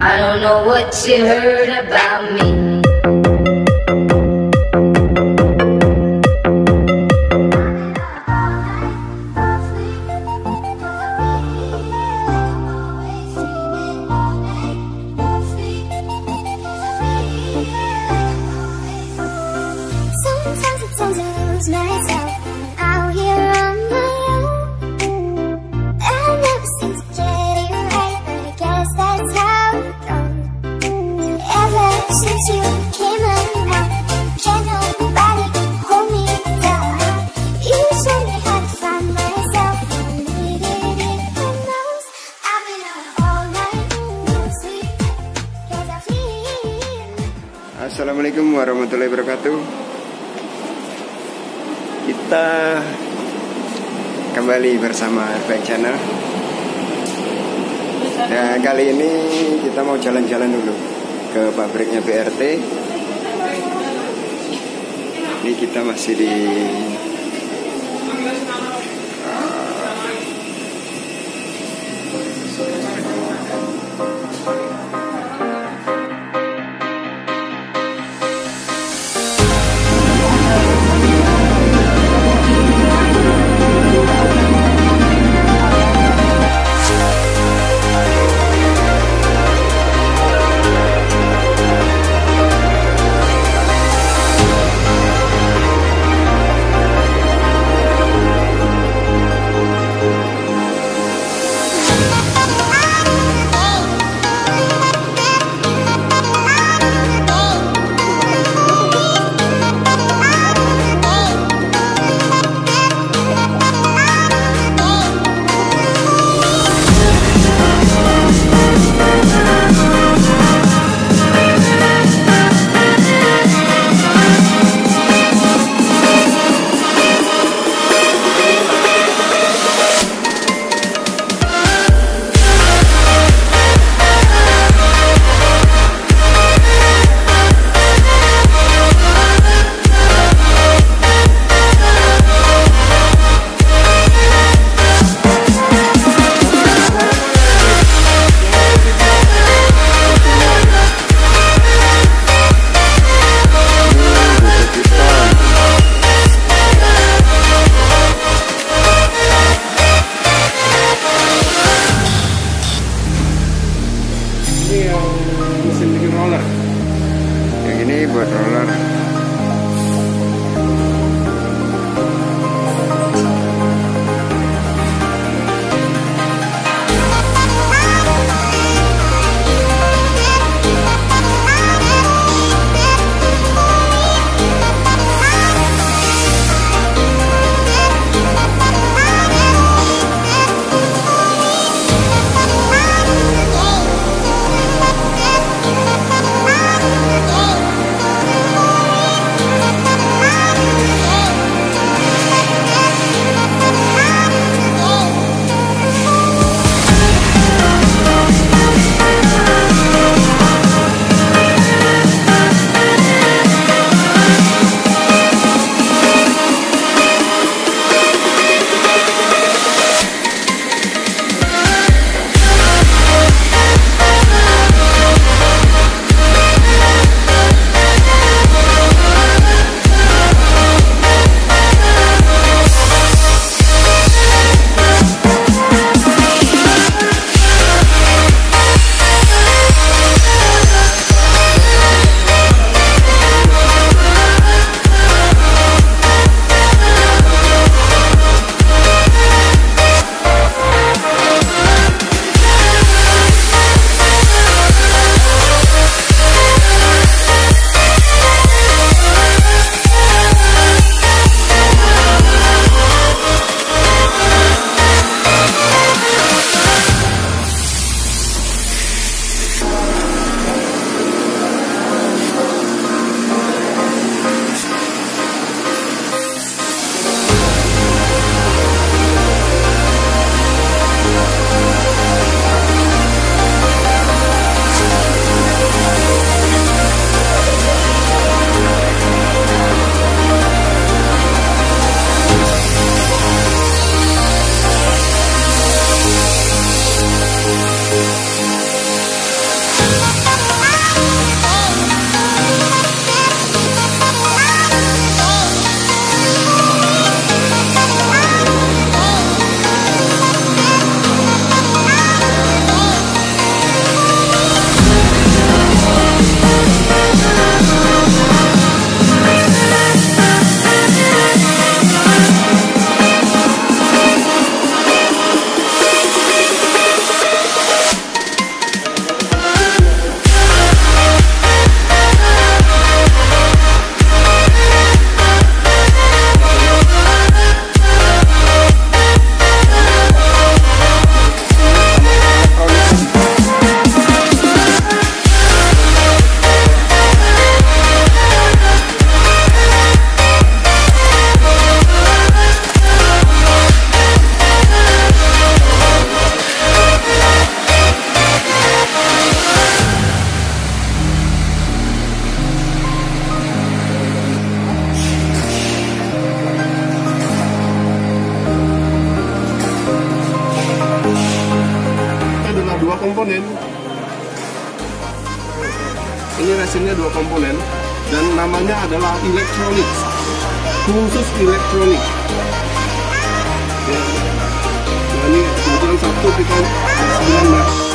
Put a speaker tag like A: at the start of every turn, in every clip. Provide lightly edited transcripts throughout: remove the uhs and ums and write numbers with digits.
A: I don't know what you heard about me.
B: Assalamualaikum warahmatullahi wabarakatuh. Kita kembali bersama RVX Channel. Nah, kali ini kita mau jalan-jalan dulu ke pabriknya BRT. Ini kita masih di buat roller.
C: 2 komponen. Ini resinnya 2 komponen dan namanya adalah elektronik, khusus elektronik. Ya. Nah, ini kebetulan Sabtu kita 9 Maret.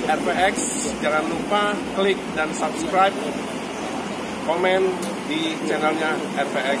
C: RVX, jangan lupa klik dan subscribe, komen di channelnya RVX.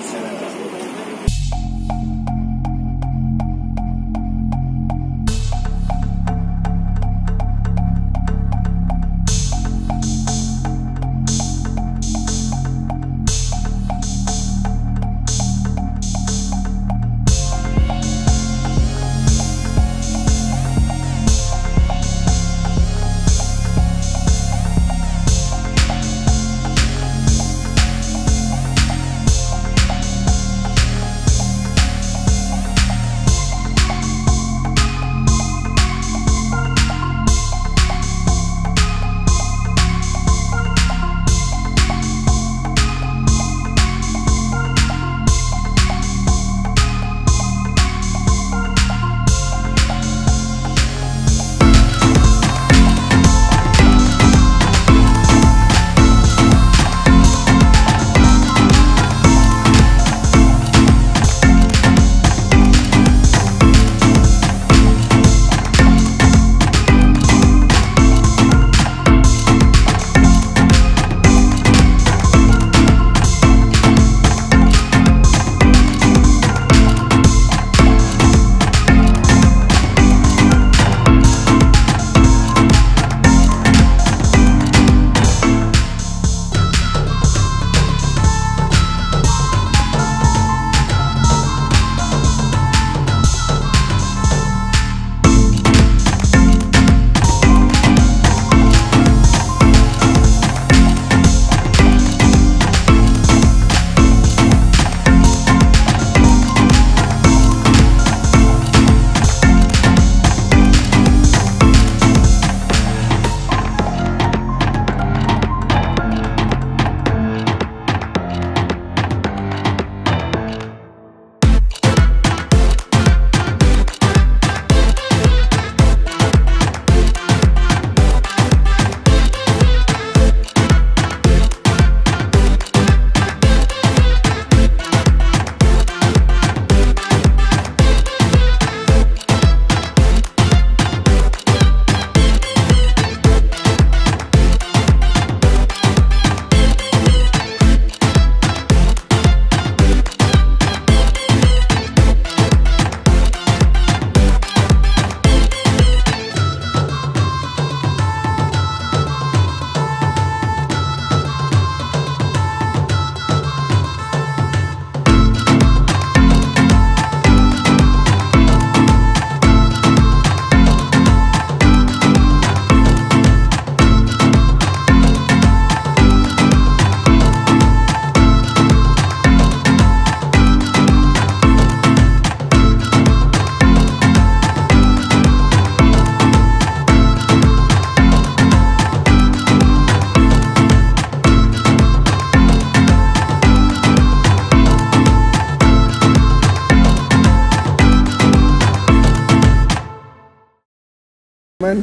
B: Teman,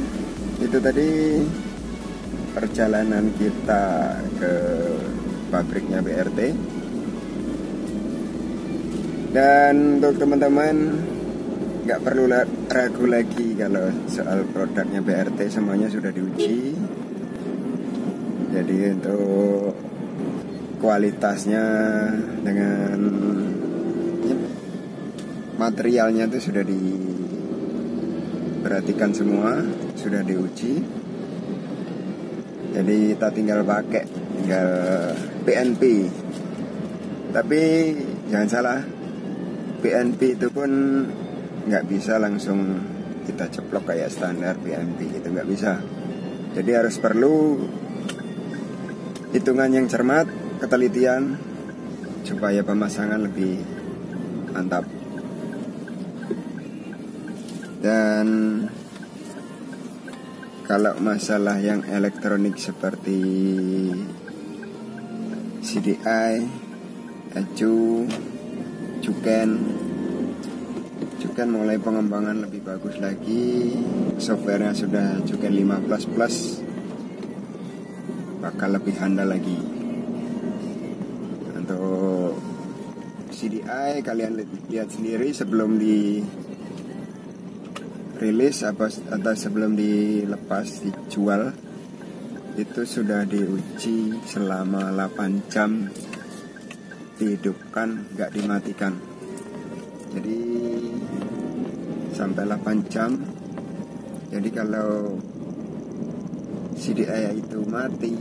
B: itu tadi perjalanan kita ke pabriknya BRT. Dan untuk teman-teman nggak perlu ragu lagi kalau soal produknya BRT, semuanya sudah diuji. Jadi untuk kualitasnya dengan materialnya itu sudah diperhatikan semua, sudah diuji. Jadi kita tinggal pakai, tinggal PNP. Tapi jangan salah, PNP itu pun nggak bisa langsung kita ceplok kayak standar PNP, itu nggak bisa. Jadi harus perlu hitungan yang cermat, ketelitian, supaya pemasangan lebih mantap. Dan kalau masalah yang elektronik seperti CDI, Juken mulai pengembangan lebih bagus lagi. Softwarenya sudah Juken 15 plus, bakal lebih handal lagi. Untuk CDI kalian lihat sendiri, sebelum dirilis atau sebelum dilepas dijual itu sudah diuji selama 8 jam, dihidupkan, nggak dimatikan. Jadi sampai 8 jam. Jadi kalau CDI itu mati,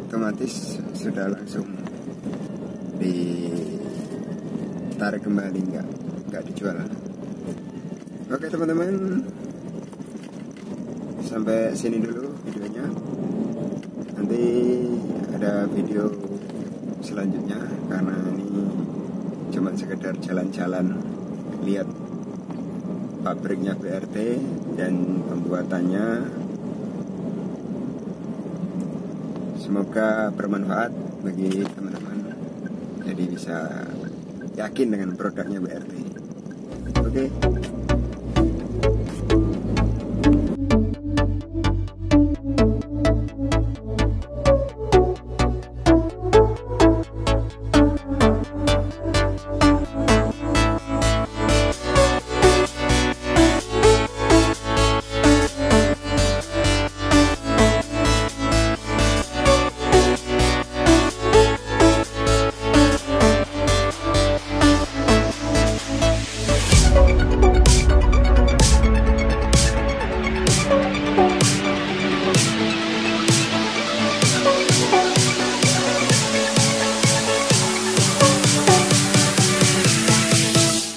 B: otomatis sudah langsung ditarik kembali, nggak dijual. Oke teman-teman, sampai sini dulu videonya. Nanti ada video selanjutnya, karena ini cuma sekedar jalan-jalan lihat pabriknya BRT dan pembuatannya. Semoga bermanfaat bagi teman-teman, jadi bisa yakin dengan produknya BRT. Oke.